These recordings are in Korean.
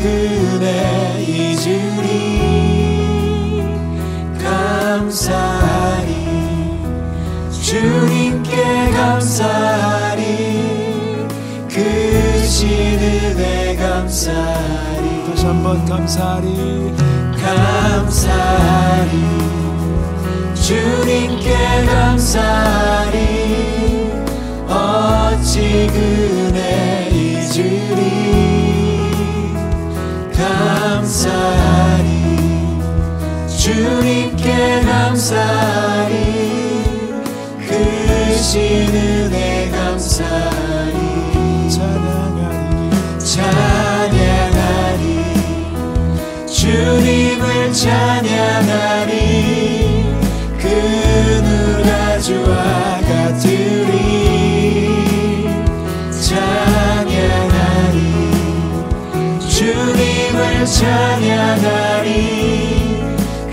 은혜 잊으리 감사하리 주님께 감사하리 크신 은혜 감사하리 다시 한번 감사하리 감사하리 주님께 감사하리 어찌 은혜 잊으리 감사하리 주님께 감사하리 크신 은혜 감사하리 찬양하리 주님을 찬양하리 그 누가 주와 같으리 찬양하리 주님을 찬양하리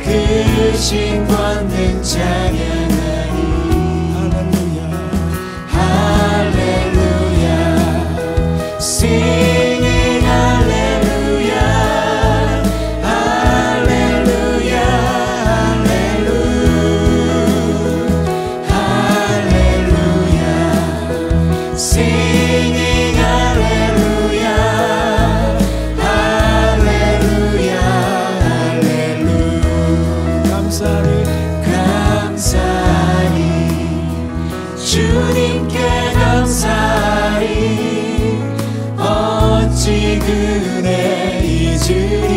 크신 권능 찬양하리 할렐루야 할렐루야 singing 할렐루야 할렐루야 할렐루야 할렐루야 singing 할렐루야 할렐루야 할렐루야 감사하리 감사하리 주님께 감사하리 어찌 은혜 잊으리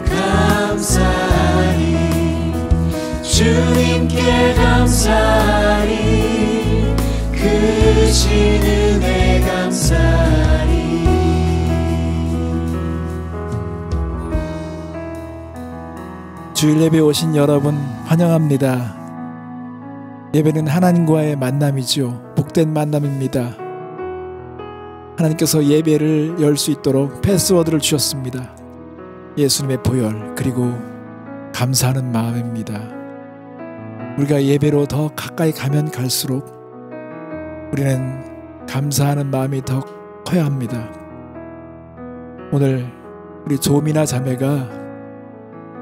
감사하리 주님께 감사하리 크신 은혜 감사하리 주일 예배 오신 여러분 환영합니다. 예배는 하나님과의 만남이지요. 복된 만남입니다. 하나님께서 예배를 열 수 있도록 패스워드를 주셨습니다. 예수님의 보혈 그리고 감사하는 마음입니다. 우리가 예배로 더 가까이 가면 갈수록 우리는 감사하는 마음이 더 커야 합니다. 오늘 우리 조미나 자매가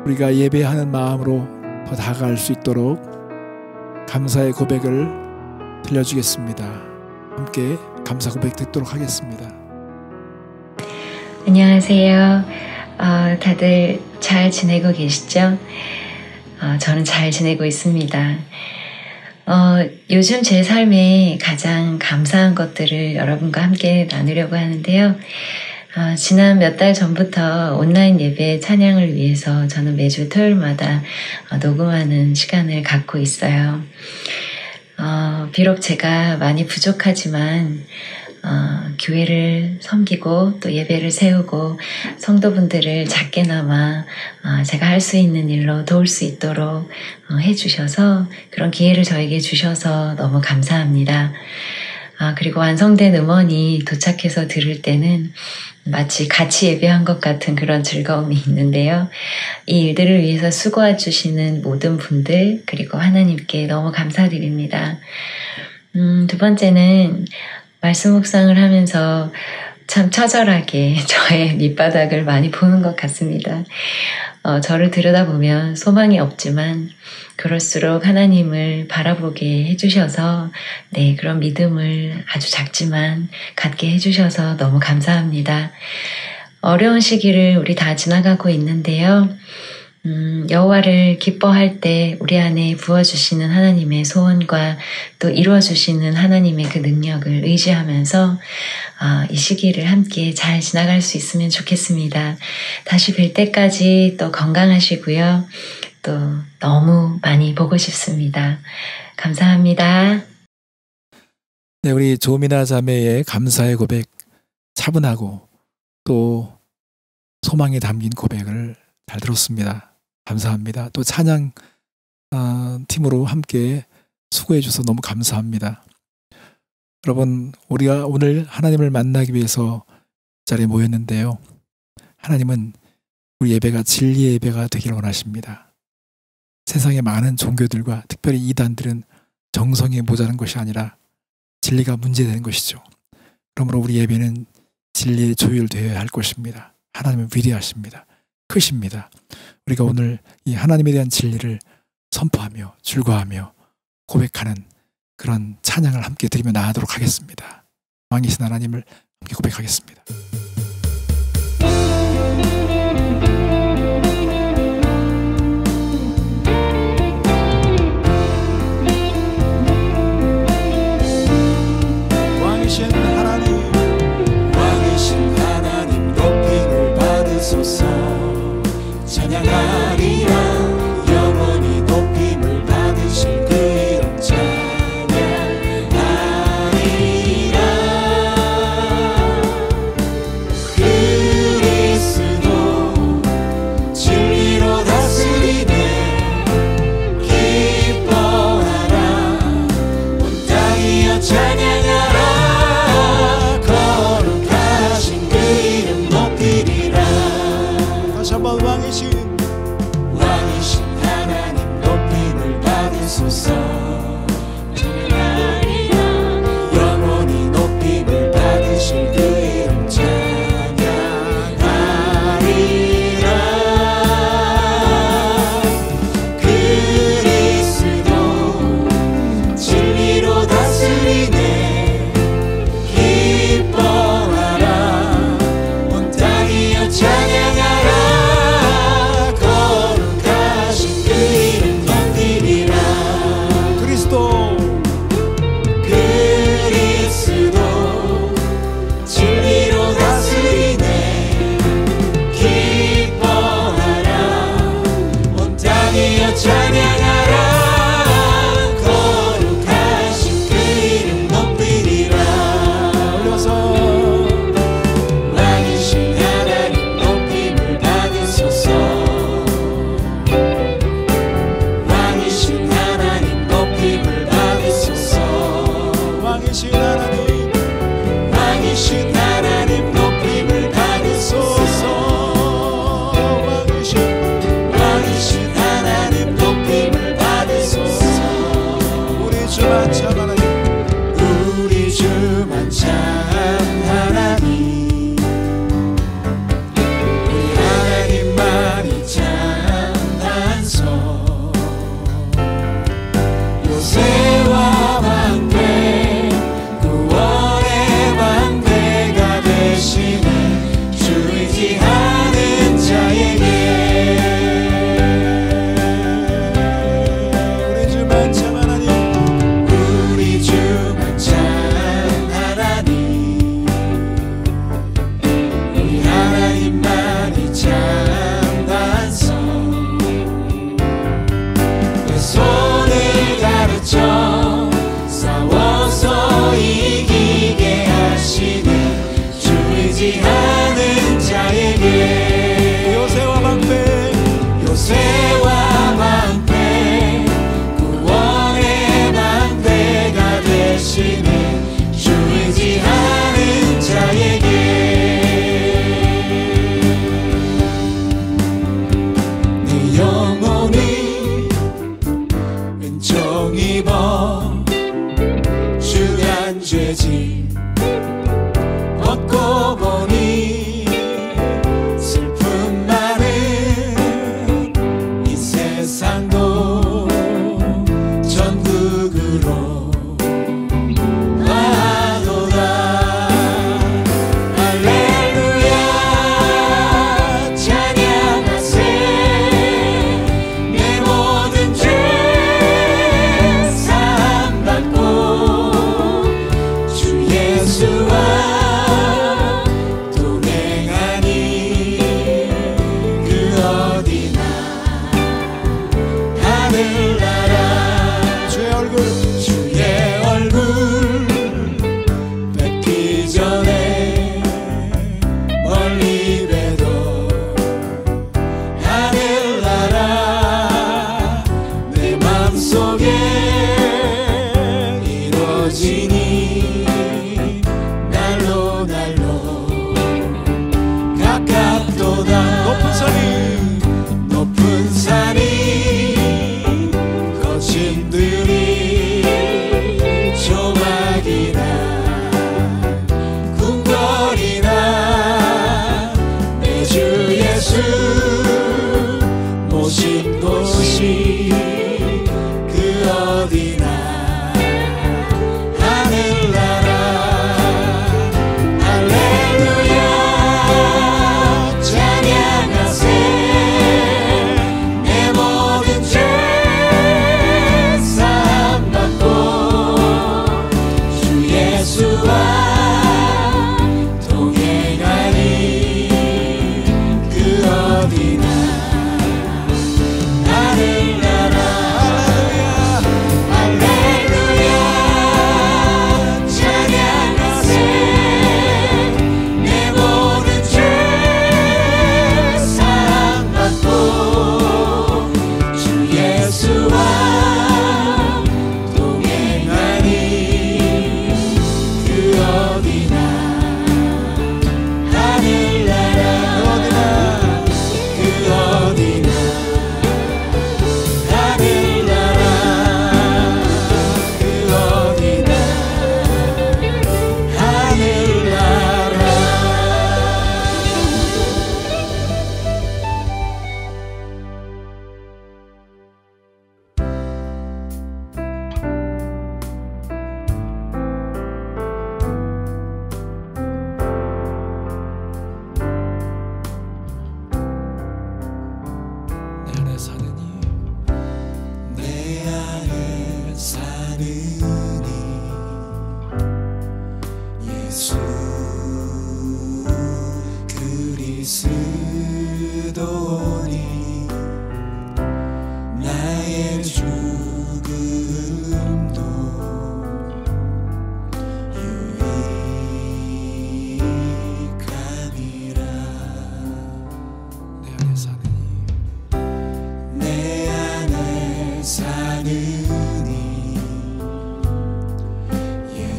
우리가 예배하는 마음으로 더 다가갈 수 있도록 감사의 고백을 들려주겠습니다. 함께 감사 고백 듣도록 하겠습니다. 안녕하세요. 다들 잘 지내고 계시죠? 저는 잘 지내고 있습니다. 요즘 제 삶에 가장 감사한 것들을 여러분과 함께 나누려고 하는데요. 지난 몇 달 전부터 온라인 예배 찬양을 위해서 저는 매주 토요일마다 녹음하는 시간을 갖고 있어요. 비록 제가 많이 부족하지만 교회를 섬기고 또 예배를 세우고 성도분들을 작게나마 제가 할 수 있는 일로 도울 수 있도록 해주셔서 그런 기회를 저에게 주셔서 너무 감사합니다. 그리고 완성된 음원이 도착해서 들을 때는 마치 같이 예배한 것 같은 그런 즐거움이 있는데요. 이 일들을 위해서 수고해 주시는 모든 분들 그리고 하나님께 너무 감사드립니다. 두 번째는 말씀 묵상을 하면서 참 처절하게 저의 밑바닥을 많이 보는 것 같습니다. 저를 들여다보면 소망이 없지만 그럴수록 하나님을 바라보게 해주셔서 그런 믿음을 아주 작지만 갖게 해주셔서 너무 감사합니다. 어려운 시기를 우리 다 지나가고 있는데요. 여호와를 기뻐할 때 우리 안에 부어주시는 하나님의 소원과 또 이루어주시는 하나님의 그 능력을 의지하면서 이 시기를 함께 잘 지나갈 수 있으면 좋겠습니다. 다시 뵐 때까지 또 건강하시고요. 또 너무 많이 보고 싶습니다. 감사합니다. 네, 우리 조미나 자매의 감사의 고백, 차분하고 또 소망이 담긴 고백을 잘 들었습니다. 감사합니다. 또 찬양 팀으로 함께 수고해 주셔서 너무 감사합니다. 여러분, 우리가 오늘 하나님을 만나기 위해서 이 자리에 모였는데요. 하나님은 우리 예배가 진리의 예배가 되기를 원하십니다. 세상의 많은 종교들과 특별히 이단들은 정성이 모자란 것이 아니라 진리가 문제되는 것이죠. 그러므로 우리 예배는 진리에 조율되어야 할 것입니다. 하나님은 위대하십니다. 크십니다. 우리가 오늘 이 하나님에 대한 진리를 선포하며 줄거하며 고백하는 그런 찬양을 함께 드리며 나아가도록 하겠습니다. 왕이신 하나님을 함께 고백하겠습니다. 왕이신 하나님 높임을 받으소서. 찬양하리라 영원히 높임을 받으실 그 이름 찬양하리라. 그리스도 진리로 다스리네. 기뻐하라 온 땅이여 찬양하라. 거룩하신 그 이름 높이리라. 다시 한번 왕이신 하나님 높임을 받으소서. 찬양하리라 영원히 높임을 받으실 그 이름 찬양하리라. 그리스도 진리로 다스리네. 기뻐하라 온 땅이여 찬양하라. 거룩하신 그 이름 높이리라. 그리스도 진리로 다스리네. 기뻐하라 온 땅이여 찬양하라. 거룩하신 그 이름 높이리라. 올려서 왕이신 하나님 높임을 받으소서. 왕이신 하나님 높임을 받으소서. 왕이신 하나님 왕이신 하나님 높임을 받으소서. 왕이신 하나님 높임을 받으소서. 우리 주만 참 하나님 우리 주만 참 하나님. 우리 하나님만이 참단소. 요새와 방패 구원의 방패가 되시네. 주 의지하는 자에게. 우리 주만 참 하나님 우리 주만 참 하나님. 우리 하나님만이 참단소. 내 손을 가르쳐 싸워서 이기게 하시네. 주 의지하는 자에게. 요새와 방패 요새와 방패 구원의 방패가 되시네. 주 의지하는 자에게. 내 영혼이 은총 입어 주간 죄짐 벗고 보니 슬픔 많은 이 세상도 전국으로 와도다. 할렐루야 찬양하세. 내 모든 죄 사함 받고 주 예수와 동행하니 그 어디나 하늘나라. 주의 얼굴 뵙기 전에 멀리 봬도 하늘나라 내 맘속에 이루어지니. 날로 가깝도다. 높은 산이 거친들이 조막이나 궁궐이나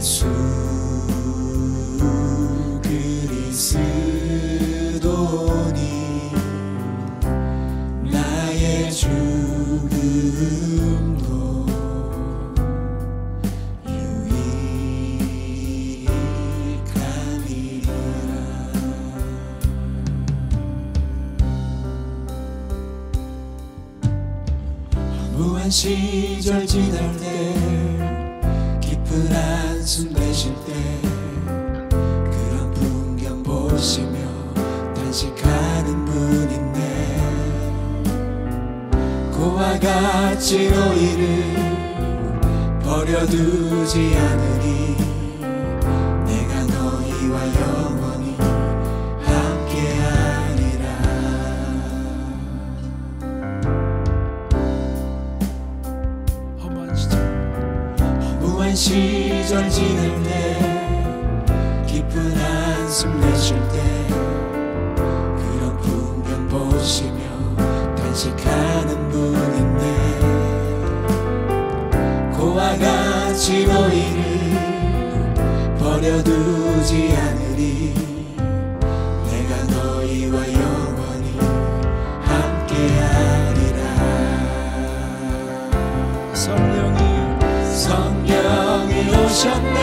예수 그리스도니 나의 죽음도 유익함이라. 무한 시절 지날 때 깊은 한숨 내쉴 때 그런 풍경 보시며 단식하는 분 있네. 고와 같이 너희를 버려두지 않으리. 내가 너희와 영원히 함께하리라. 허무한 시절 지낼 때 깊은 한숨 내쉴 때 그런 풍경 보시며 단식하는 분 있네. 고와 같이 너희를 버려두지 않으리. 내가 너희와 영원히 함께하리라. 성령이 오셨네.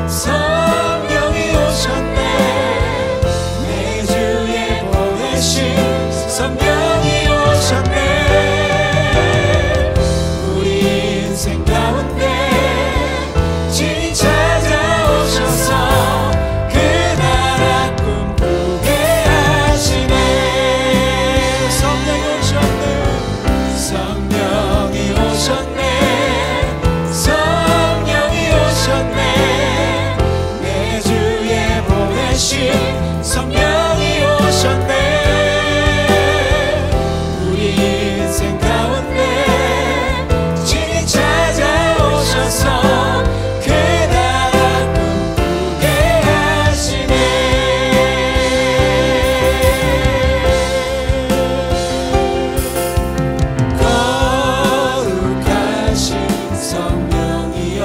성령이 오셨네. 내 주에 보내신 성령이 오셨네. 우리 인생 가운데 친히 찾아오셔서 그 나라 꿈꾸게 하시네. 성령이 오셨네. 성령이 오셨네. 성령이 오셨네. 내 주에 보내신 성령이 오셨네. 우리 인생 가운데 친히 찾아오셔서 그 나라 꿈꾸게 하시네. 거룩하신 성령이여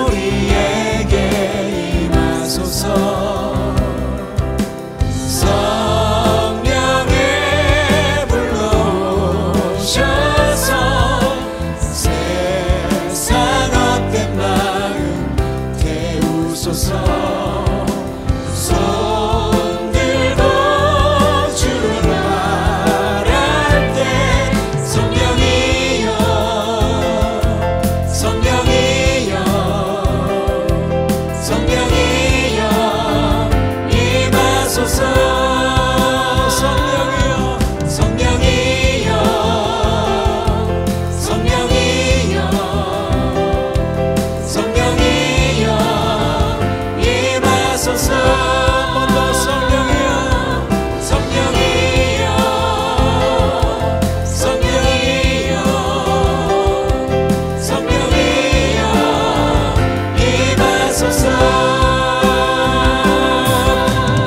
우리에게 임하소서. 성령의 불로 오셔서 세상 헛된 마음 태우소서. 손 들고 주를 바랄 때 성령이여 성령이여 성령이여 임하소서. 성령이여 성령이여 성령이여 성령이여 임하소서. 한번더 성령이여 성령이여 성령이여 성령이여 임하소서.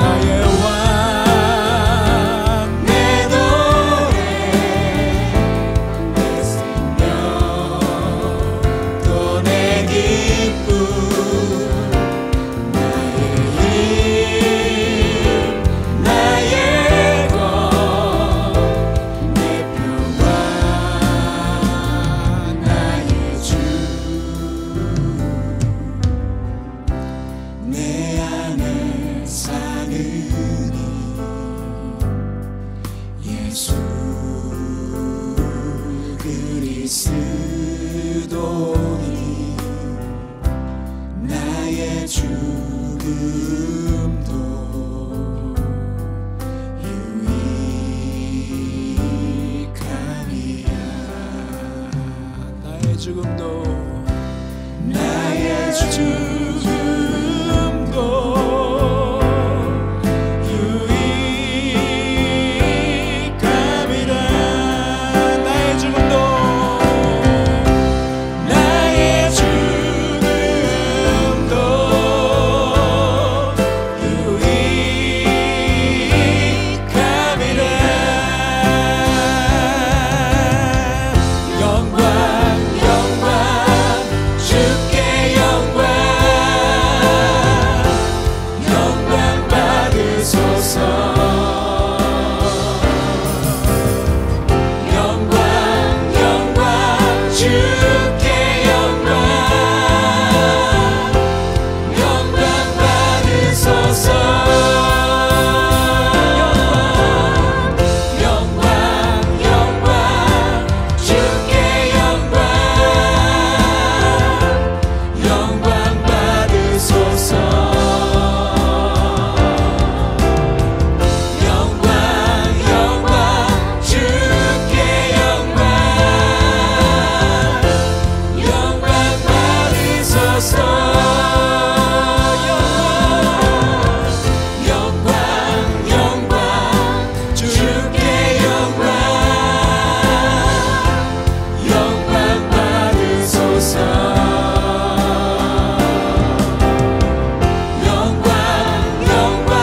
나의 왕 내 노래 내 생명 또 내 기쁨 나의 힘 나의 것 내 평화 나의 주 내 안에 사느니 예수 그리스도니 나의 죽음도 유익함이야. 나의 죽음도 나의 죽음도 유익함이라. 나의 죽음도 나의 죽음도 유익함이라. 영광 영광 주께 영광 영광 받으소서 영광 영광 주께 영광 영광 받으소서 영광 영광 주께 영광 영광 받으소서 영광 영광 주께 영광 영광 받으소서 영광 영광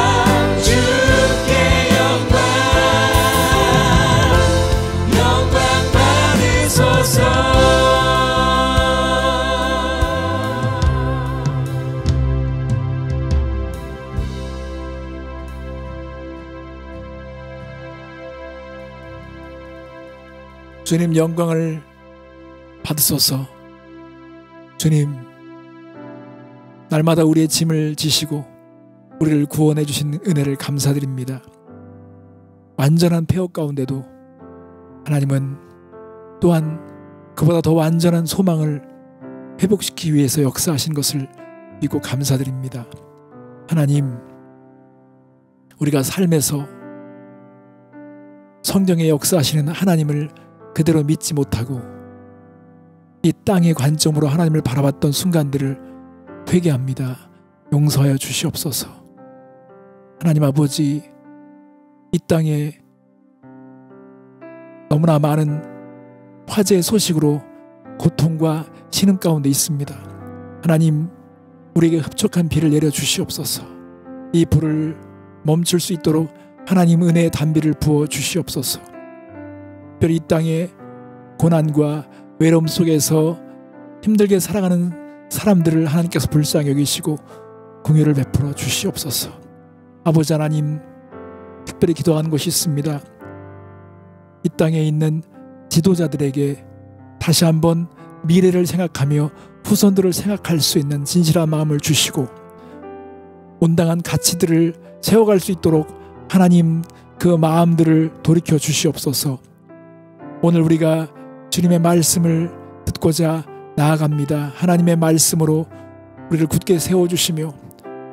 주께 영광 영광 받으소서 주님 영광을 받으소서. 주님, 날마다 우리의 짐을 지시고 우리를 구원해 주신 은혜를 감사드립니다. 완전한 폐허 가운데도 하나님은 또한 그보다 더 완전한 소망을 회복시키기 위해서 역사하신 것을 믿고 감사드립니다. 하나님, 우리가 삶에서 성경에 역사하시는 하나님을 그대로 믿지 못하고 이 땅의 관점으로 하나님을 바라봤던 순간들을 회개합니다. 용서하여 주시옵소서. 하나님 아버지, 이 땅에 너무나 많은 화재의 소식으로 고통과 신음 가운데 있습니다. 하나님, 우리에게 흡족한 비를 내려 주시옵소서. 이 불을 멈출 수 있도록 하나님 은혜의 단비를 부어 주시옵소서. 특별히 이 땅의 고난과 외로움 속에서 힘들게 살아가는 사람들을 하나님께서 불쌍히 여기시고 긍휼을 베풀어 주시옵소서. 아버지 하나님, 특별히 기도하는 것이 있습니다. 이 땅에 있는 지도자들에게 다시 한번 미래를 생각하며 후손들을 생각할 수 있는 진실한 마음을 주시고 온당한 가치들을 세워갈 수 있도록 하나님 그 마음들을 돌이켜 주시옵소서. 오늘 우리가 주님의 말씀을 듣고자 나아갑니다. 하나님의 말씀으로 우리를 굳게 세워주시며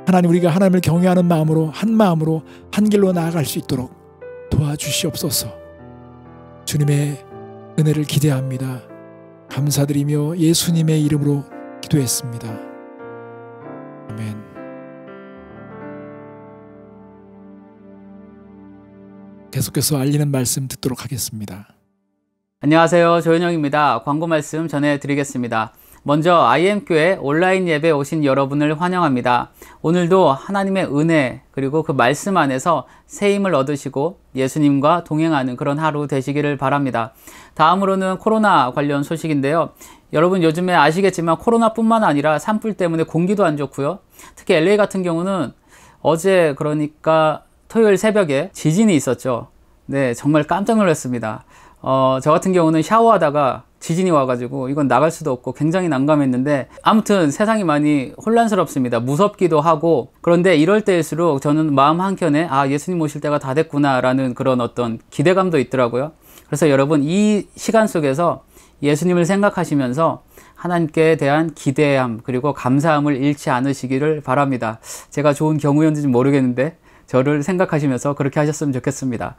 하나님, 우리가 하나님을 경외하는 마음으로 한 길로 나아갈 수 있도록 도와주시옵소서. 주님의 은혜를 기대합니다. 감사드리며 예수님의 이름으로 기도했습니다. 아멘. 계속해서 알리는 말씀 듣도록 하겠습니다. 안녕하세요. 조현영입니다. 광고 말씀 전해드리겠습니다. 먼저 IM교회 온라인 예배 오신 여러분을 환영합니다. 오늘도 하나님의 은혜 그리고 그 말씀 안에서 새 힘을 얻으시고 예수님과 동행하는 그런 하루 되시기를 바랍니다. 다음으로는 코로나 관련 소식인데요. 여러분 요즘에 아시겠지만 코로나뿐만 아니라 산불 때문에 공기도 안 좋고요. 특히 LA 같은 경우는 어제 그러니까 토요일 새벽에 지진이 있었죠. 네, 정말 깜짝 놀랐습니다. 저 같은 경우는 샤워하다가 지진이 와가지고 이건 나갈 수도 없고 굉장히 난감했는데 아무튼 세상이 많이 혼란스럽습니다. 무섭기도 하고 그런데 이럴 때일수록 저는 마음 한켠에 예수님 오실 때가 다 됐구나 라는 그런 어떤 기대감도 있더라고요. 그래서 여러분 이 시간 속에서 예수님을 생각하시면서 하나님께 대한 기대함 그리고 감사함을 잃지 않으시기를 바랍니다. 제가 좋은 경우였는지 모르겠는데 저를 생각하시면서 그렇게 하셨으면 좋겠습니다.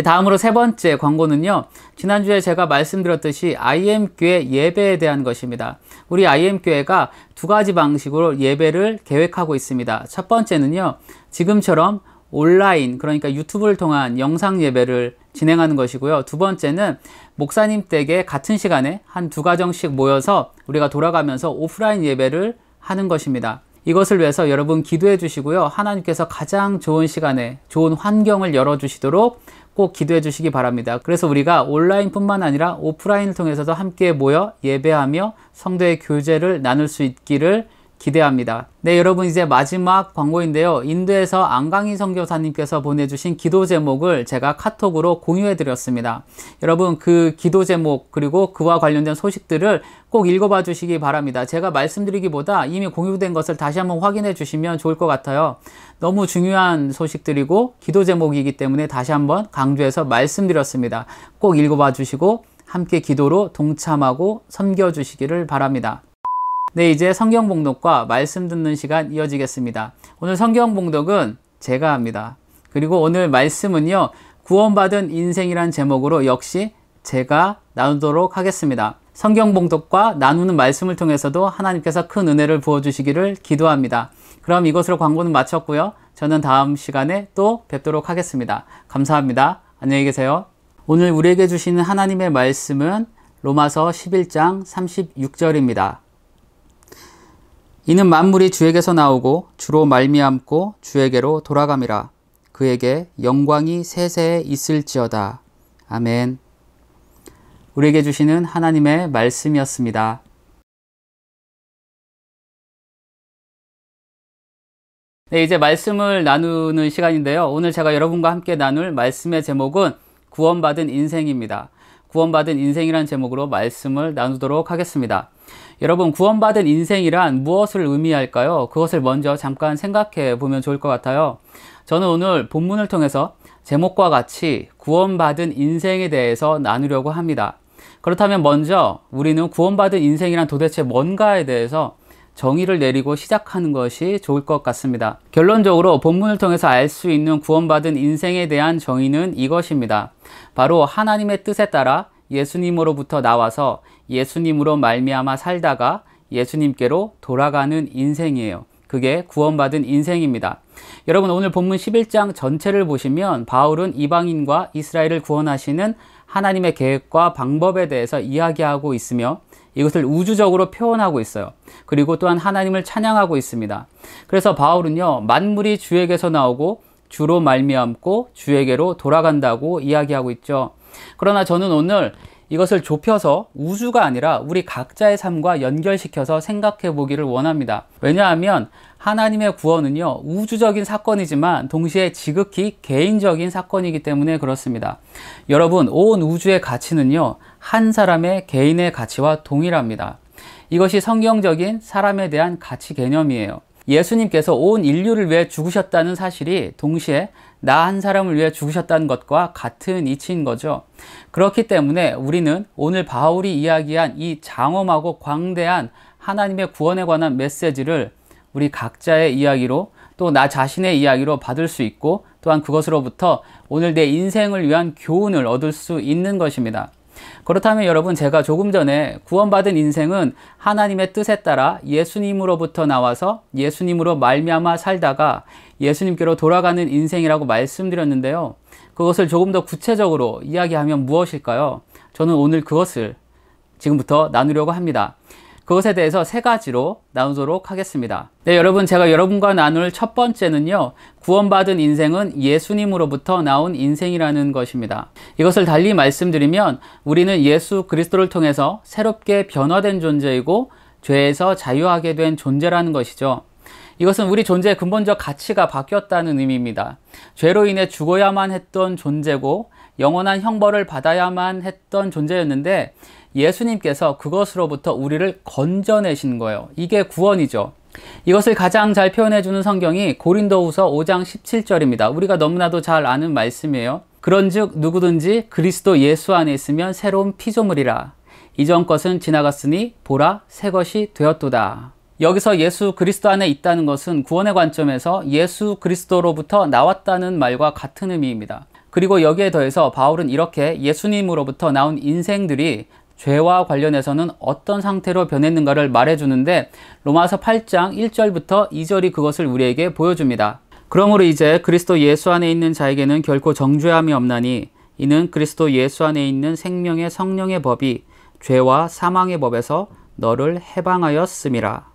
다음으로 세 번째 광고는요. 지난주에 제가 말씀드렸듯이 IM교회 예배에 대한 것입니다. 우리 IM교회가 두 가지 방식으로 예배를 계획하고 있습니다. 첫 번째는요. 지금처럼 온라인 그러니까 유튜브를 통한 영상 예배를 진행하는 것이고요. 두 번째는 목사님 댁에 같은 시간에 한 두 가정씩 모여서 우리가 돌아가면서 오프라인 예배를 하는 것입니다. 이것을 위해서 여러분 기도해 주시고요. 하나님께서 가장 좋은 시간에 좋은 환경을 열어주시도록 꼭 기도해 주시기 바랍니다. 그래서 우리가 온라인뿐만 아니라 오프라인을 통해서도 함께 모여 예배하며 성도의 교제를 나눌 수 있기를 기대합니다. 네, 여러분 이제 마지막 광고인데요. 인도에서 안강희 선교사님께서 보내주신 기도 제목을 제가 카톡으로 공유해 드렸습니다. 여러분 그 기도 제목 그리고 그와 관련된 소식들을 꼭 읽어봐 주시기 바랍니다. 제가 말씀드리기보다 이미 공유된 것을 다시 한번 확인해 주시면 좋을 것 같아요. 너무 중요한 소식들이고 기도 제목이기 때문에 다시 한번 강조해서 말씀드렸습니다. 꼭 읽어봐 주시고 함께 기도로 동참하고 섬겨 주시기를 바랍니다. 네, 이제 성경 봉독과 말씀 듣는 시간 이어지겠습니다. 오늘 성경 봉독은 제가 합니다. 그리고 오늘 말씀은요, 구원받은 인생이란 제목으로 역시 제가 나누도록 하겠습니다. 성경 봉독과 나누는 말씀을 통해서도 하나님께서 큰 은혜를 부어주시기를 기도합니다. 그럼 이것으로 광고는 마쳤고요. 저는 다음 시간에 또 뵙도록 하겠습니다. 감사합니다. 안녕히 계세요. 오늘 우리에게 주시는 하나님의 말씀은 로마서 11장 36절입니다. 이는 만물이 주에게서 나오고 주로 말미암고 주에게로 돌아감이라. 그에게 영광이 세세에 있을지어다. 아멘. 우리에게 주시는 하나님의 말씀이었습니다. 네, 이제 말씀을 나누는 시간인데요. 오늘 제가 여러분과 함께 나눌 말씀의 제목은 구원받은 인생입니다. 구원받은 인생이라는 제목으로 말씀을 나누도록 하겠습니다. 여러분, 구원받은 인생이란 무엇을 의미할까요? 그것을 먼저 잠깐 생각해 보면 좋을 것 같아요. 저는 오늘 본문을 통해서 제목과 같이 구원받은 인생에 대해서 나누려고 합니다. 그렇다면 먼저 우리는 구원받은 인생이란 도대체 뭔가에 대해서 정의를 내리고 시작하는 것이 좋을 것 같습니다. 결론적으로 본문을 통해서 알 수 있는 구원받은 인생에 대한 정의는 이것입니다. 바로 하나님의 뜻에 따라 예수님으로부터 나와서 예수님으로 말미암아 살다가 예수님께로 돌아가는 인생이에요. 그게 구원받은 인생입니다. 여러분, 오늘 본문 11장 전체를 보시면 바울은 이방인과 이스라엘을 구원하시는 하나님의 계획과 방법에 대해서 이야기하고 있으며 이것을 우주적으로 표현하고 있어요. 그리고 또한 하나님을 찬양하고 있습니다. 그래서 바울은요, 만물이 주에게서 나오고 주로 말미암고 주에게로 돌아간다고 이야기하고 있죠. 그러나 저는 오늘 이것을 좁혀서 우주가 아니라 우리 각자의 삶과 연결시켜서 생각해 보기를 원합니다. 왜냐하면 하나님의 구원은요, 우주적인 사건이지만 동시에 지극히 개인적인 사건이기 때문에 그렇습니다. 여러분, 온 우주의 가치는요, 한 사람의 개인의 가치와 동일합니다. 이것이 성경적인 사람에 대한 가치 개념이에요. 예수님께서 온 인류를 위해 죽으셨다는 사실이 동시에 나 한 사람을 위해 죽으셨다는 것과 같은 이치인 거죠. 그렇기 때문에 우리는 오늘 바울이 이야기한 이 장엄하고 광대한 하나님의 구원에 관한 메시지를 우리 각자의 이야기로 또 나 자신의 이야기로 받을 수 있고 또한 그것으로부터 오늘 내 인생을 위한 교훈을 얻을 수 있는 것입니다. 그렇다면 여러분, 제가 조금 전에 구원받은 인생은 하나님의 뜻에 따라 예수님으로부터 나와서 예수님으로 말미암아 살다가 예수님께로 돌아가는 인생이라고 말씀드렸는데요. 그것을 조금 더 구체적으로 이야기하면 무엇일까요? 저는 오늘 그것을 지금부터 나누려고 합니다. 그것에 대해서 세 가지로 나누도록 하겠습니다. 네, 여러분, 제가 여러분과 나눌 첫 번째는요, 구원받은 인생은 예수님으로부터 나온 인생이라는 것입니다. 이것을 달리 말씀드리면 우리는 예수 그리스도를 통해서 새롭게 변화된 존재이고 죄에서 자유하게 된 존재라는 것이죠. 이것은 우리 존재의 근본적 가치가 바뀌었다는 의미입니다. 죄로 인해 죽어야만 했던 존재고 영원한 형벌을 받아야만 했던 존재였는데 예수님께서 그것으로부터 우리를 건져내신 거예요. 이게 구원이죠. 이것을 가장 잘 표현해주는 성경이 고린도후서 5장 17절입니다. 우리가 너무나도 잘 아는 말씀이에요. 그런즉 누구든지 그리스도 예수 안에 있으면 새로운 피조물이라. 이전 것은 지나갔으니 보라 새 것이 되었도다. 여기서 예수 그리스도 안에 있다는 것은 구원의 관점에서 예수 그리스도로부터 나왔다는 말과 같은 의미입니다. 그리고 여기에 더해서 바울은 이렇게 예수님으로부터 나온 인생들이 죄와 관련해서는 어떤 상태로 변했는가를 말해주는데 로마서 8장 1절부터 2절이 그것을 우리에게 보여줍니다. 그러므로 이제 그리스도 예수 안에 있는 자에게는 결코 정죄함이 없나니 이는 그리스도 예수 안에 있는 생명의 성령의 법이 죄와 사망의 법에서 너를 해방하였음이라.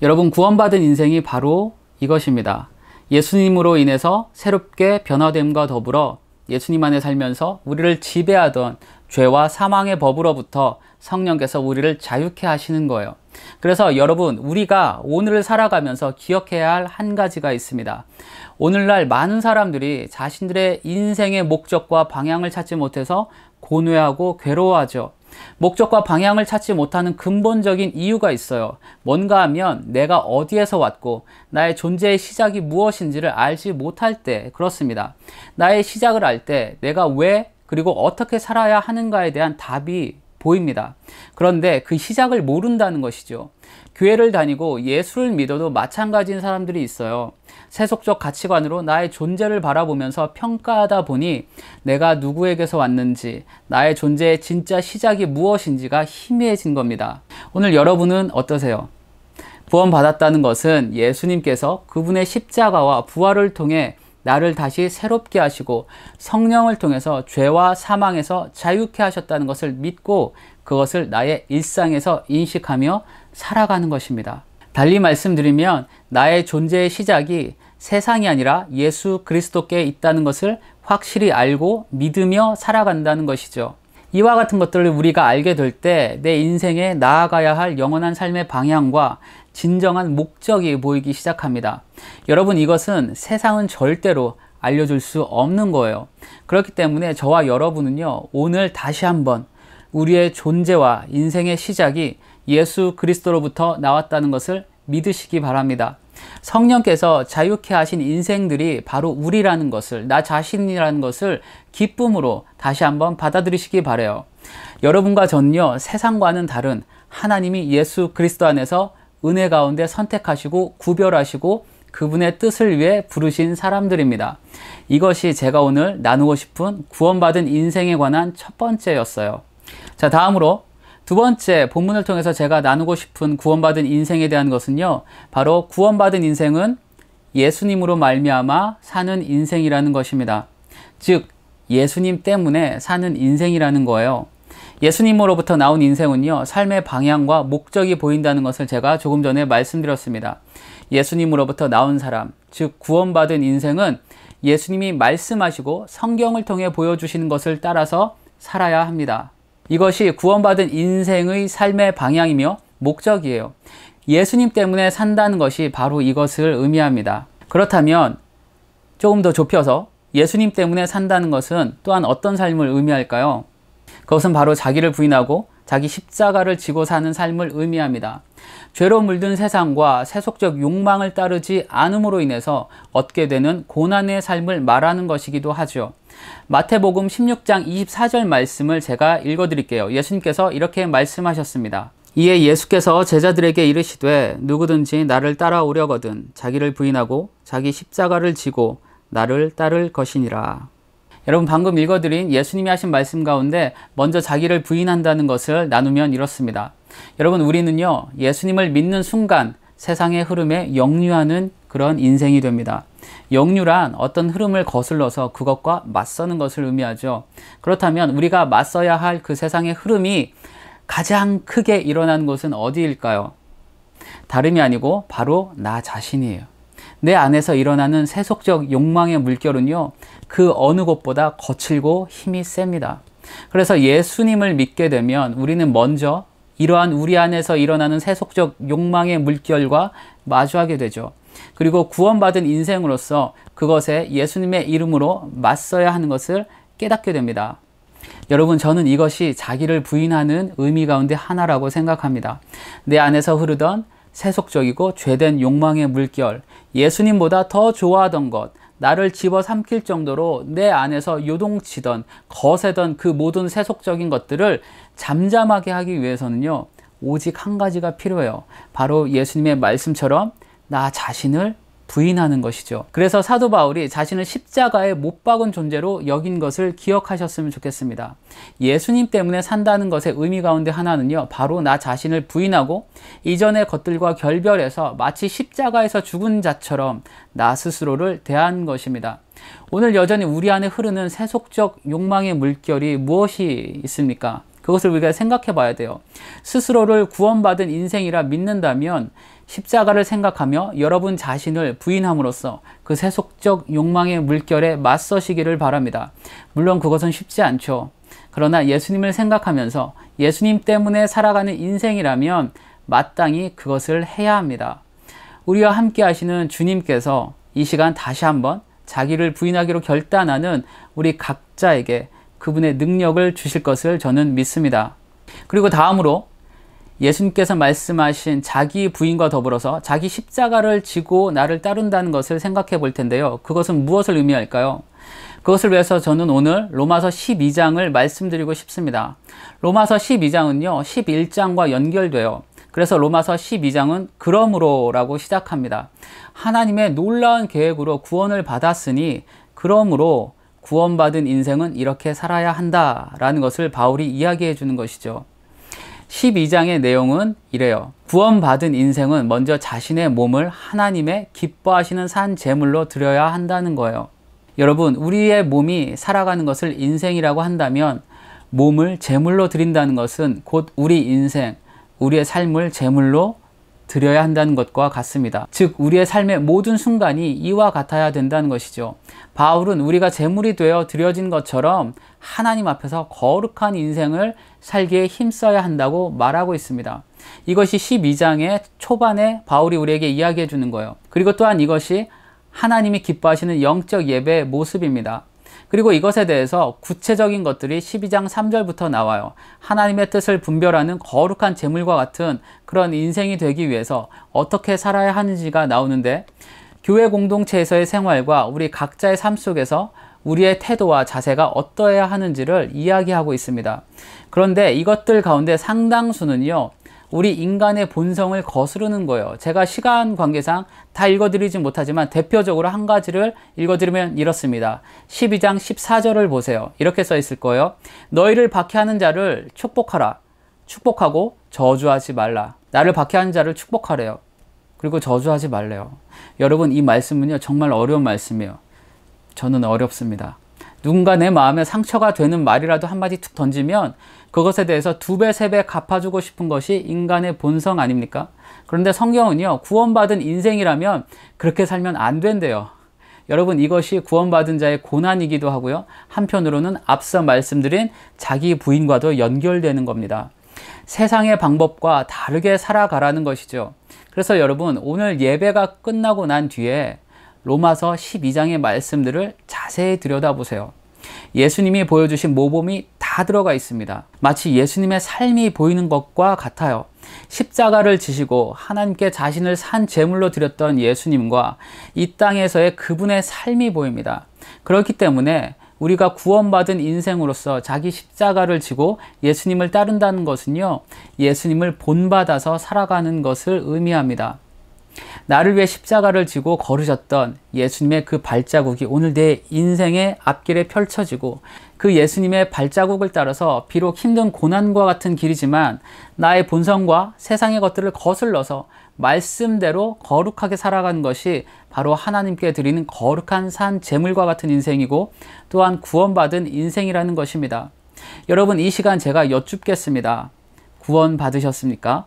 여러분, 구원받은 인생이 바로 이것입니다. 예수님으로 인해서 새롭게 변화됨과 더불어 예수님 안에 살면서 우리를 지배하던 죄와 사망의 법으로부터 성령께서 우리를 자유케 하시는 거예요. 그래서 여러분, 우리가 오늘을 살아가면서 기억해야 할 한 가지가 있습니다. 오늘날 많은 사람들이 자신들의 인생의 목적과 방향을 찾지 못해서 고뇌하고 괴로워하죠. 목적과 방향을 찾지 못하는 근본적인 이유가 있어요. 뭔가 하면 내가 어디에서 왔고 나의 존재의 시작이 무엇인지를 알지 못할 때 그렇습니다. 나의 시작을 알 때 내가 왜 그리고 어떻게 살아야 하는가에 대한 답이 보입니다. 그런데 그 시작을 모른다는 것이죠. 교회를 다니고 예수를 믿어도 마찬가지인 사람들이 있어요. 세속적 가치관으로 나의 존재를 바라보면서 평가하다 보니 내가 누구에게서 왔는지, 나의 존재의 진짜 시작이 무엇인지가 희미해진 겁니다. 오늘 여러분은 어떠세요? 구원받았다는 것은 예수님께서 그분의 십자가와 부활을 통해 나를 다시 새롭게 하시고 성령을 통해서 죄와 사망에서 자유케 하셨다는 것을 믿고 그것을 나의 일상에서 인식하며 살아가는 것입니다. 달리 말씀드리면 나의 존재의 시작이 세상이 아니라 예수 그리스도께 있다는 것을 확실히 알고 믿으며 살아간다는 것이죠. 이와 같은 것들을 우리가 알게 될 때 내 인생에 나아가야 할 영원한 삶의 방향과 진정한 목적이 보이기 시작합니다. 여러분, 이것은 세상은 절대로 알려줄 수 없는 거예요. 그렇기 때문에 저와 여러분은요, 오늘 다시 한번 우리의 존재와 인생의 시작이 예수 그리스도로부터 나왔다는 것을 믿으시기 바랍니다. 성령께서 자유케 하신 인생들이 바로 우리라는 것을, 나 자신이라는 것을 기쁨으로 다시 한번 받아들이시기 바라요. 여러분과 전요, 세상과는 다른 하나님이 예수 그리스도 안에서 은혜 가운데 선택하시고 구별하시고 그분의 뜻을 위해 부르신 사람들입니다. 이것이 제가 오늘 나누고 싶은 구원받은 인생에 관한 첫 번째였어요. 자, 다음으로 두 번째 본문을 통해서 제가 나누고 싶은 구원받은 인생에 대한 것은요, 바로 구원받은 인생은 예수님으로 말미암아 사는 인생이라는 것입니다. 즉, 예수님 때문에 사는 인생이라는 거예요. 예수님으로부터 나온 인생은요, 삶의 방향과 목적이 보인다는 것을 제가 조금 전에 말씀드렸습니다. 예수님으로부터 나온 사람, 즉 구원받은 인생은 예수님이 말씀하시고 성경을 통해 보여주시는 것을 따라서 살아야 합니다. 이것이 구원받은 인생의 삶의 방향이며 목적이에요. 예수님 때문에 산다는 것이 바로 이것을 의미합니다. 그렇다면 조금 더 좁혀서 예수님 때문에 산다는 것은 또한 어떤 삶을 의미할까요? 그것은 바로 자기를 부인하고 자기 십자가를 지고 사는 삶을 의미합니다. 죄로 물든 세상과 세속적 욕망을 따르지 않음으로 인해서 얻게 되는 고난의 삶을 말하는 것이기도 하죠. 마태복음 16장 24절 말씀을 제가 읽어드릴게요. 예수님께서 이렇게 말씀하셨습니다. 이에 예수께서 제자들에게 이르시되 누구든지 나를 따라오려거든 자기를 부인하고 자기 십자가를 지고 나를 따를 것이니라. 여러분, 방금 읽어드린 예수님이 하신 말씀 가운데 먼저 자기를 부인한다는 것을 나누면 이렇습니다. 여러분, 우리는요, 예수님을 믿는 순간 세상의 흐름에 역류하는 그런 인생이 됩니다. 역류란 어떤 흐름을 거슬러서 그것과 맞서는 것을 의미하죠. 그렇다면 우리가 맞서야 할 그 세상의 흐름이 가장 크게 일어나는 곳은 어디일까요? 다름이 아니고 바로 나 자신이에요. 내 안에서 일어나는 세속적 욕망의 물결은요, 그 어느 곳보다 거칠고 힘이 셉니다. 그래서 예수님을 믿게 되면 우리는 먼저 이러한 우리 안에서 일어나는 세속적 욕망의 물결과 마주하게 되죠. 그리고 구원받은 인생으로서 그것에 예수님의 이름으로 맞서야 하는 것을 깨닫게 됩니다. 여러분, 저는 이것이 자기를 부인하는 의미 가운데 하나라고 생각합니다. 내 안에서 흐르던 세속적이고 죄된 욕망의 물결, 예수님보다 더 좋아하던 것, 나를 집어삼킬 정도로 내 안에서 요동치던 거세던 그 모든 세속적인 것들을 잠잠하게 하기 위해서는요, 오직 한 가지가 필요해요. 바로 예수님의 말씀처럼 나 자신을 부인하는 것이죠. 그래서 사도 바울이 자신을 십자가에 못 박은 존재로 여긴 것을 기억하셨으면 좋겠습니다. 예수님 때문에 산다는 것의 의미 가운데 하나는요, 바로 나 자신을 부인하고 이전의 것들과 결별해서 마치 십자가에서 죽은 자처럼 나 스스로를 대하는 것입니다. 오늘 여전히 우리 안에 흐르는 세속적 욕망의 물결이 무엇이 있습니까? 그것을 우리가 생각해 봐야 돼요. 스스로를 구원받은 인생이라 믿는다면 십자가를 생각하며 여러분 자신을 부인함으로써 그 세속적 욕망의 물결에 맞서시기를 바랍니다. 물론 그것은 쉽지 않죠. 그러나 예수님을 생각하면서 예수님 때문에 살아가는 인생이라면 마땅히 그것을 해야 합니다. 우리와 함께 하시는 주님께서 이 시간 다시 한번 자기를 부인하기로 결단하는 우리 각자에게 그분의 능력을 주실 것을 저는 믿습니다. 그리고 다음으로 예수님께서 말씀하신 자기 부인과 더불어서 자기 십자가를 지고 나를 따른다는 것을 생각해 볼 텐데요. 그것은 무엇을 의미할까요? 그것을 위해서 저는 오늘 로마서 12장을 말씀드리고 싶습니다. 로마서 12장은요, 11장과 연결돼요. 그래서 로마서 12장은 그러므로 라고 시작합니다. 하나님의 놀라운 계획으로 구원을 받았으니 그러므로 구원받은 인생은 이렇게 살아야 한다라는 것을 바울이 이야기해 주는 것이죠. 12장의 내용은 이래요. 구원받은 인생은 먼저 자신의 몸을 하나님의 기뻐하시는 산 제물로 드려야 한다는 거예요. 여러분, 우리의 몸이 살아가는 것을 인생이라고 한다면 몸을 제물로 드린다는 것은 곧 우리 인생, 우리의 삶을 제물로 드려야 한다는 것과 같습니다. 즉 우리의 삶의 모든 순간이 이와 같아야 된다는 것이죠. 바울은 우리가 제물이 되어 드려진 것처럼 하나님 앞에서 거룩한 인생을 살기에 힘써야 한다고 말하고 있습니다. 이것이 12장의 초반에 바울이 우리에게 이야기해 주는 거예요. 그리고 또한 이것이 하나님이 기뻐하시는 영적 예배의 모습입니다. 그리고 이것에 대해서 구체적인 것들이 12장 3절부터 나와요. 하나님의 뜻을 분별하는 거룩한 제물과 같은 그런 인생이 되기 위해서 어떻게 살아야 하는지가 나오는데, 교회 공동체에서의 생활과 우리 각자의 삶 속에서 우리의 태도와 자세가 어떠해야 하는지를 이야기하고 있습니다. 그런데 이것들 가운데 상당수는요, 우리 인간의 본성을 거스르는 거예요. 제가 시간 관계상 다 읽어드리지 못하지만 대표적으로 한 가지를 읽어드리면 이렇습니다. 12장 14절을 보세요. 이렇게 써 있을 거예요. 너희를 박해하는 자를 축복하라. 축복하고 저주하지 말라. 나를 박해하는 자를 축복하래요. 그리고 저주하지 말래요. 여러분, 이 말씀은요, 정말 어려운 말씀이에요. 저는 어렵습니다. 누군가 내 마음에 상처가 되는 말이라도 한마디 툭 던지면 그것에 대해서 2배, 3배 갚아주고 싶은 것이 인간의 본성 아닙니까? 그런데 성경은요, 구원받은 인생이라면 그렇게 살면 안 된대요. 여러분, 이것이 구원받은 자의 고난이기도 하고요, 한편으로는 앞서 말씀드린 자기 부인과도 연결되는 겁니다. 세상의 방법과 다르게 살아가라는 것이죠. 그래서 여러분, 오늘 예배가 끝나고 난 뒤에 로마서 12장의 말씀들을 자세히 들여다보세요. 예수님이 보여주신 모범이 다 들어가 있습니다. 마치 예수님의 삶이 보이는 것과 같아요. 십자가를 지시고 하나님께 자신을 산 제물로 드렸던 예수님과 이 땅에서의 그분의 삶이 보입니다. 그렇기 때문에 우리가 구원받은 인생으로서 자기 십자가를 지고 예수님을 따른다는 것은요, 예수님을 본받아서 살아가는 것을 의미합니다. 나를 위해 십자가를 지고 걸으셨던 예수님의 그 발자국이 오늘 내 인생의 앞길에 펼쳐지고, 그 예수님의 발자국을 따라서 비록 힘든 고난과 같은 길이지만 나의 본성과 세상의 것들을 거슬러서 말씀대로 거룩하게 살아가는 것이 바로 하나님께 드리는 거룩한 산 제물과 같은 인생이고, 또한 구원받은 인생이라는 것입니다. 여러분, 이 시간 제가 여쭙겠습니다. 구원 받으셨습니까?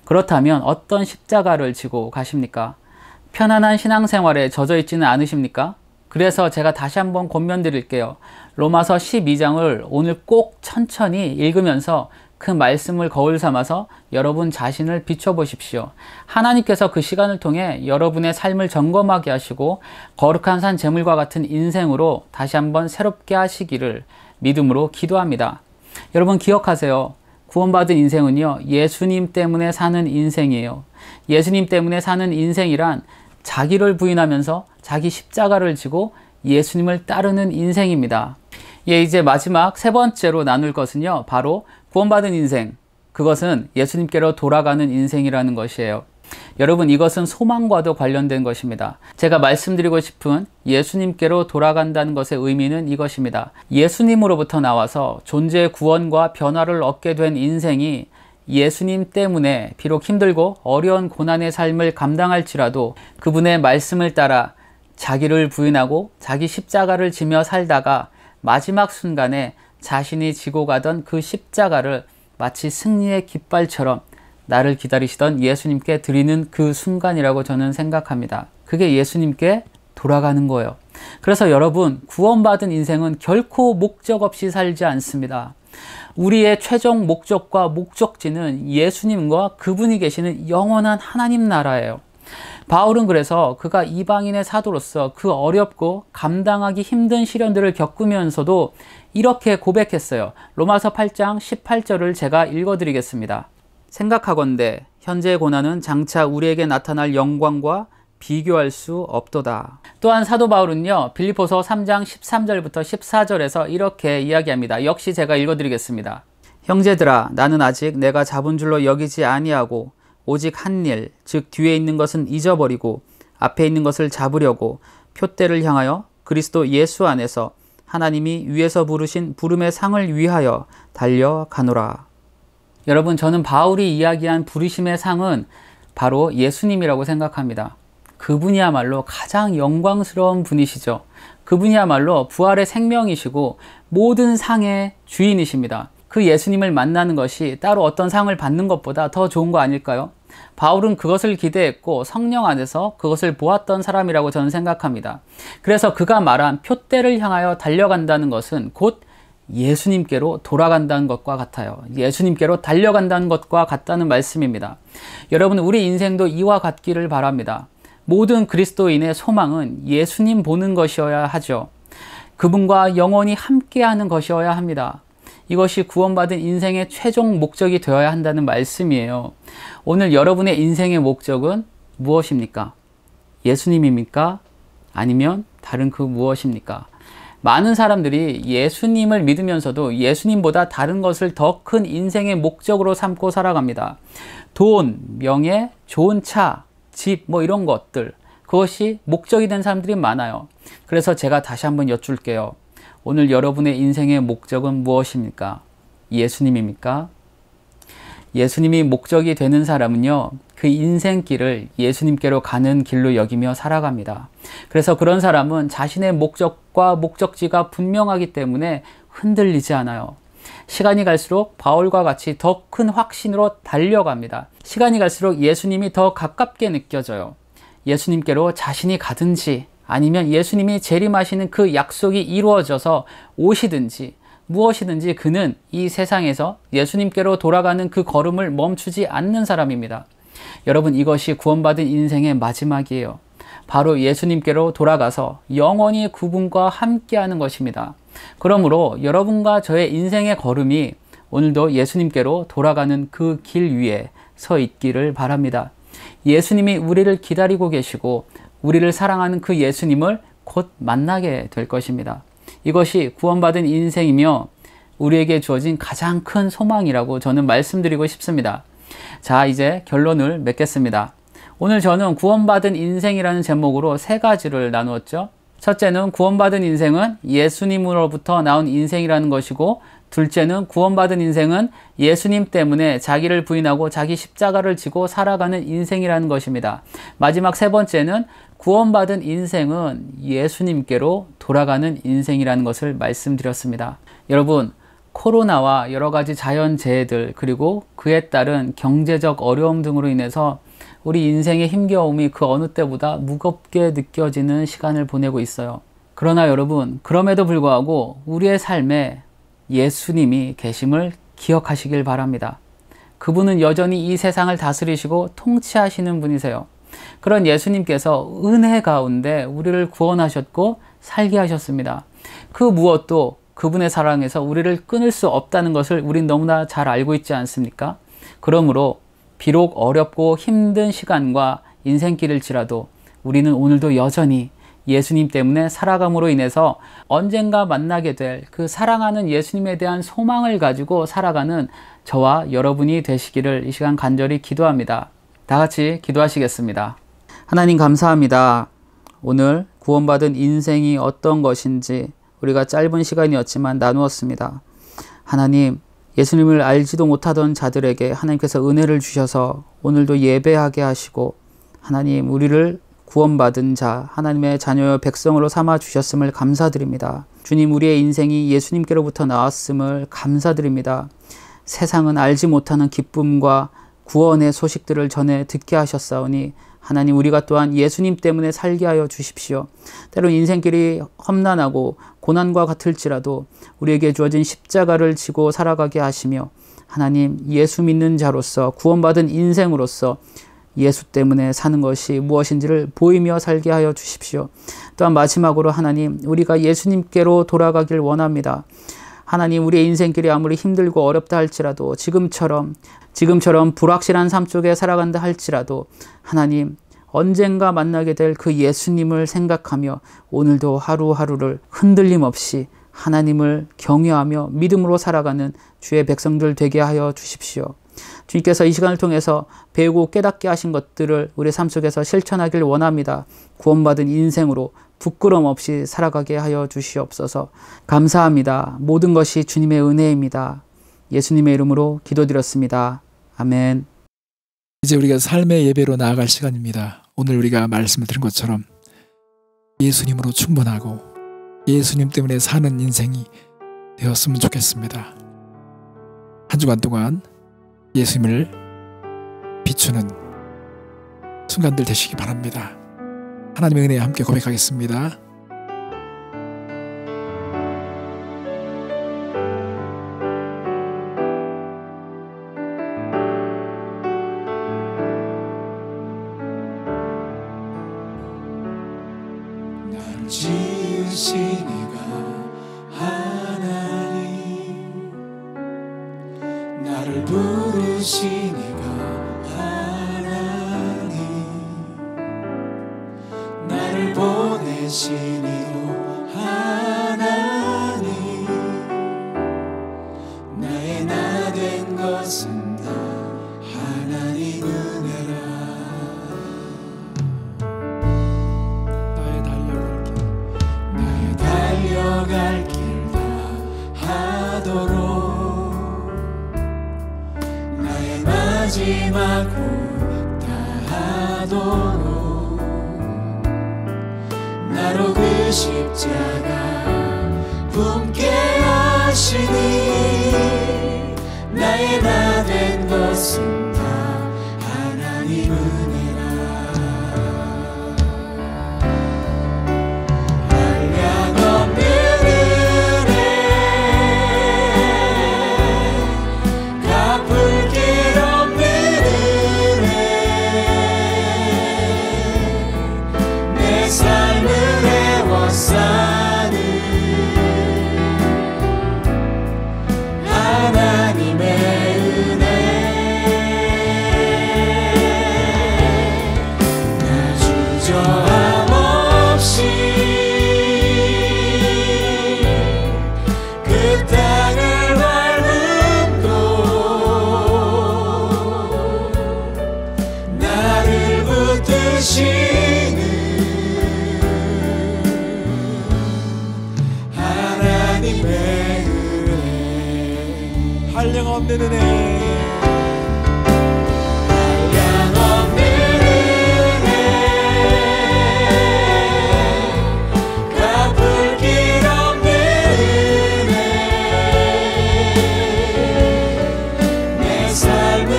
그렇다면 어떤 십자가를 지고 가십니까? 편안한 신앙생활에 젖어 있지는 않으십니까? 그래서 제가 다시 한번 권면드릴게요. 로마서 12장을 오늘 꼭 천천히 읽으면서 그 말씀을 거울 삼아서 여러분 자신을 비춰보십시오. 하나님께서 그 시간을 통해 여러분의 삶을 점검하게 하시고 거룩한 산 제물과 같은 인생으로 다시 한번 새롭게 하시기를 믿음으로 기도합니다. 여러분, 기억하세요. 구원받은 인생은요, 예수님 때문에 사는 인생이에요. 예수님 때문에 사는 인생이란 자기를 부인하면서 자기 십자가를 지고 예수님을 따르는 인생입니다. 예, 이제 마지막 세 번째로 나눌 것은요, 바로 구원받은 인생, 그것은 예수님께로 돌아가는 인생이라는 것이에요. 여러분, 이것은 소망과도 관련된 것입니다. 제가 말씀드리고 싶은 예수님께로 돌아간다는 것의 의미는 이것입니다. 예수님으로부터 나와서 존재의 구원과 변화를 얻게 된 인생이 예수님 때문에 비록 힘들고 어려운 고난의 삶을 감당할지라도 그분의 말씀을 따라 자기를 부인하고 자기 십자가를 지며 살다가 마지막 순간에 자신이 지고 가던 그 십자가를 마치 승리의 깃발처럼 나를 기다리시던 예수님께 드리는 그 순간이라고 저는 생각합니다. 그게 예수님께 돌아가는 거예요. 그래서 여러분, 구원받은 인생은 결코 목적 없이 살지 않습니다. 우리의 최종 목적과 목적지는 예수님과 그분이 계시는 영원한 하나님 나라예요. 바울은 그래서 그가 이방인의 사도로서 그 어렵고 감당하기 힘든 시련들을 겪으면서도 이렇게 고백했어요. 로마서 8장 18절을 제가 읽어드리겠습니다. 생각하건대 현재의 고난은 장차 우리에게 나타날 영광과 비교할 수 없도다. 또한 사도 바울은요, 빌립보서 3장 13절부터 14절에서 이렇게 이야기합니다. 역시 제가 읽어드리겠습니다. 형제들아, 나는 아직 내가 잡은 줄로 여기지 아니하고 오직 한 일, 즉 뒤에 있는 것은 잊어버리고 앞에 있는 것을 잡으려고 표대를 향하여 그리스도 예수 안에서 하나님이 위에서 부르신 부름의 상을 위하여 달려가노라. 여러분, 저는 바울이 이야기한 부르심의 상은 바로 예수님이라고 생각합니다. 그분이야말로 가장 영광스러운 분이시죠. 그분이야말로 부활의 생명이시고 모든 상의 주인이십니다. 그 예수님을 만나는 것이 따로 어떤 상을 받는 것보다 더 좋은 거 아닐까요? 바울은 그것을 기대했고 성령 안에서 그것을 보았던 사람이라고 저는 생각합니다. 그래서 그가 말한 표대를 향하여 달려간다는 것은 곧 예수님께로 돌아간다는 것과 같아요. 예수님께로 달려간다는 것과 같다는 말씀입니다. 여러분, 우리 인생도 이와 같기를 바랍니다. 모든 그리스도인의 소망은 예수님 보는 것이어야 하죠. 그분과 영원히 함께하는 것이어야 합니다. 이것이 구원받은 인생의 최종 목적이 되어야 한다는 말씀이에요. 오늘 여러분의 인생의 목적은 무엇입니까? 예수님입니까? 아니면 다른 그 무엇입니까? 많은 사람들이 예수님을 믿으면서도 예수님보다 다른 것을 더 큰 인생의 목적으로 삼고 살아갑니다. 돈, 명예, 좋은 차, 집, 이런 것들, 그것이 목적이 된 사람들이 많아요. 그래서 제가 다시 한번 여쭐게요. 오늘 여러분의 인생의 목적은 무엇입니까? 예수님입니까? 예수님이 목적이 되는 사람은요, 그 인생길을 예수님께로 가는 길로 여기며 살아갑니다. 그래서 그런 사람은 자신의 목적과 목적지가 분명하기 때문에 흔들리지 않아요. 시간이 갈수록 바울과 같이 더 큰 확신으로 달려갑니다. 시간이 갈수록 예수님이 더 가깝게 느껴져요. 예수님께로 자신이 가든지 아니면 예수님이 재림하시는 그 약속이 이루어져서 오시든지 무엇이든지 그는 이 세상에서 예수님께로 돌아가는 그 걸음을 멈추지 않는 사람입니다. 여러분, 이것이 구원받은 인생의 마지막이에요. 바로 예수님께로 돌아가서 영원히 그분과 함께하는 것입니다. 그러므로 여러분과 저의 인생의 걸음이 오늘도 예수님께로 돌아가는 그 길 위에 서 있기를 바랍니다. 예수님이 우리를 기다리고 계시고 우리를 사랑하는 그 예수님을 곧 만나게 될 것입니다. 이것이 구원받은 인생이며 우리에게 주어진 가장 큰 소망이라고 저는 말씀드리고 싶습니다. 자, 이제 결론을 맺겠습니다. 오늘 저는 구원받은 인생이라는 제목으로 세 가지를 나누었죠. 첫째는 구원받은 인생은 예수님으로부터 나온 인생이라는 것이고, 둘째는 구원받은 인생은 예수님 때문에 자기를 부인하고 자기 십자가를 지고 살아가는 인생이라는 것입니다. 마지막 세 번째는 구원받은 인생은 예수님께로 돌아가는 인생이라는 것을 말씀드렸습니다. 여러분, 코로나와 여러 가지 자연재해들 그리고 그에 따른 경제적 어려움 등으로 인해서 우리 인생의 힘겨움이 그 어느 때보다 무겁게 느껴지는 시간을 보내고 있어요. 그러나 여러분, 그럼에도 불구하고 우리의 삶에 예수님이 계심을 기억하시길 바랍니다. 그분은 여전히 이 세상을 다스리시고 통치하시는 분이세요. 그런 예수님께서 은혜 가운데 우리를 구원하셨고 살게 하셨습니다. 그 무엇도 그분의 사랑에서 우리를 끊을 수 없다는 것을 우린 너무나 잘 알고 있지 않습니까? 그러므로 비록 어렵고 힘든 시간과 인생길일지라도 우리는 오늘도 여전히 예수님 때문에 살아감으로 인해서 언젠가 만나게 될 그 사랑하는 예수님에 대한 소망을 가지고 살아가는 저와 여러분이 되시기를 이 시간 간절히 기도합니다. 다 같이 기도하시겠습니다. 하나님 감사합니다. 오늘 구원받은 인생이 어떤 것인지 우리가 짧은 시간이었지만 나누었습니다. 하나님, 예수님을 알지도 못하던 자들에게 하나님께서 은혜를 주셔서 오늘도 예배하게 하시고, 하나님, 우리를 구원받은 자, 하나님의 자녀여 백성으로 삼아 주셨음을 감사드립니다. 주님, 우리의 인생이 예수님께로부터 나왔음을 감사드립니다. 세상은 알지 못하는 기쁨과 구원의 소식들을 전해 듣게 하셨사오니 하나님 우리가 또한 예수님 때문에 살게 하여 주십시오. 때론 인생길이 험난하고 고난과 같을지라도 우리에게 주어진 십자가를 지고 살아가게 하시며 하나님 예수 믿는 자로서 구원받은 인생으로서 예수 때문에 사는 것이 무엇인지를 보이며 살게 하여 주십시오. 또한 마지막으로 하나님 우리가 예수님께로 돌아가길 원합니다. 하나님 우리의 인생길이 아무리 힘들고 어렵다 할지라도 지금처럼 불확실한 삶 속에 살아간다 할지라도 하나님 언젠가 만나게 될 그 예수님을 생각하며 오늘도 하루하루를 흔들림 없이 하나님을 경외하며 믿음으로 살아가는 주의 백성들 되게 하여 주십시오. 주님께서 이 시간을 통해서 배우고 깨닫게 하신 것들을 우리 삶 속에서 실천하길 원합니다. 구원받은 인생으로 부끄럼 없이 살아가게 하여 주시옵소서. 감사합니다. 모든 것이 주님의 은혜입니다. 예수님의 이름으로 기도드렸습니다. 아멘. 이제 우리가 삶의 예배로 나아갈 시간입니다. 오늘 우리가 말씀을 들은 것처럼 예수님으로 충분하고 예수님 때문에 사는 인생이 되었으면 좋겠습니다. 한 주간 동안 예수님을 비추는 순간들 되시기 바랍니다. 하나님의 은혜에 함께 고백하겠습니다. 날 지으신 이가 하나님, 나를 부르신 이가 하나님, 나를 보내신 이도 하나님, 나의 나 된 것은 다 하나님 은혜라. 나의 달려갈 길 다 하도록, 나의 마지막 후 다 하도록, 나로 그 십자가 품게 하시니, 나의 나 된 것은 다 하나님 은혜라. 한량없는 은혜, 갚을 길 없는 은혜, 내 삶을 애워싸는 하나님의 은혜. 나 주저함 없이 그 땅을 밟음도, 나를 붙드시는 하나님의 은혜. 한량없는 은혜, 한량없는 은혜, 갚을 길 없는 은혜, 내 삶을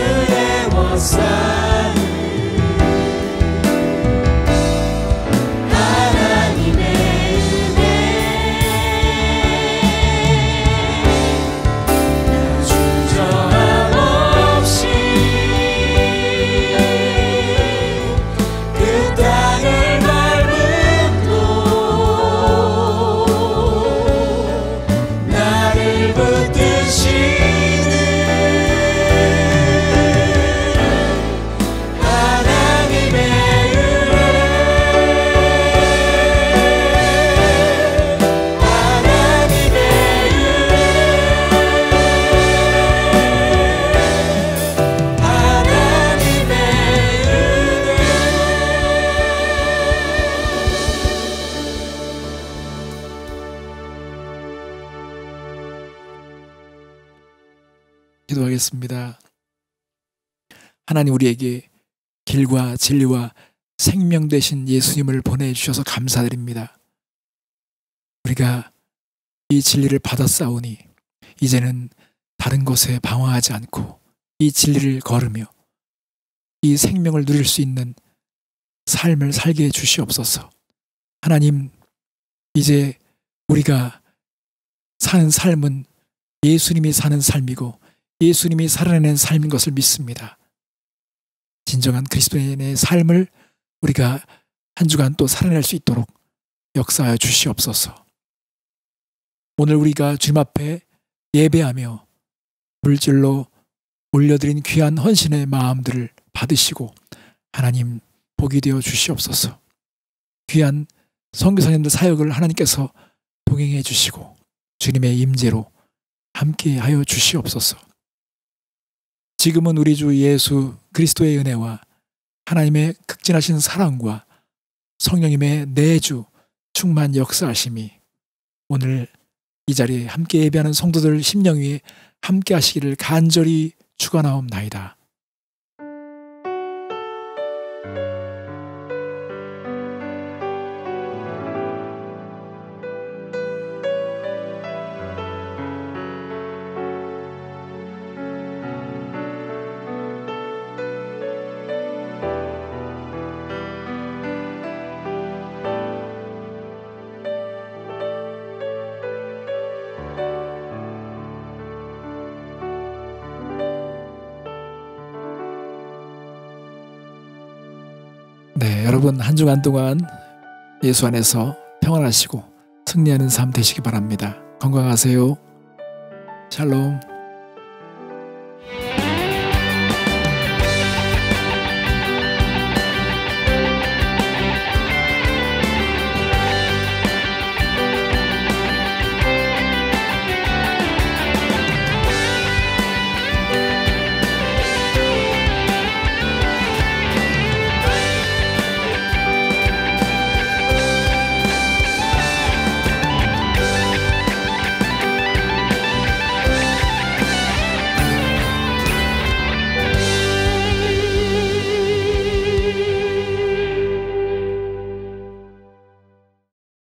애워싸는 하나님의 은혜. 나 주저함 없이 그 땅을 밟음도, 나를 붙드시는 하나님의 은혜, 하나님의 은혜, 하나님의 기도하겠습니다. 하나님 우리에게 길과 진리와 생명 되신 예수님을 보내주셔서 감사드립니다. 우리가 이 진리를 받았사오니 이제는 다른 것에 방황하지 않고 이 진리를 걸으며 이 생명을 누릴 수 있는 삶을 살게 해 주시옵소서. 하나님, 이제 우리가 사는 삶은 예수님이 사는 삶이고 예수님이 살아내는 삶인 것을 믿습니다. 진정한 그리스도인의 삶을 우리가 한 주간 또 살아낼 수 있도록 역사하여 주시옵소서. 오늘 우리가 주님 앞에 예배하며 물질로 올려드린 귀한 헌신의 마음들을 받으시고 하나님 복이 되어 주시옵소서. 귀한 선교사님들 사역을 하나님께서 동행해 주시고 주님의 임재로 함께하여 주시옵소서. 지금은 우리 주 예수 그리스도의 은혜와 하나님의 극진하신 사랑과 성령님의 내주 충만 역사하심이 오늘 이 자리에 함께 예배하는 성도들 심령 위에 함께 하시기를 간절히 축원하옵나이다. 네, 여러분 한 주간 동안 예수 안에서 평안하시고 승리하는 삶 되시기 바랍니다. 건강하세요. 샬롬.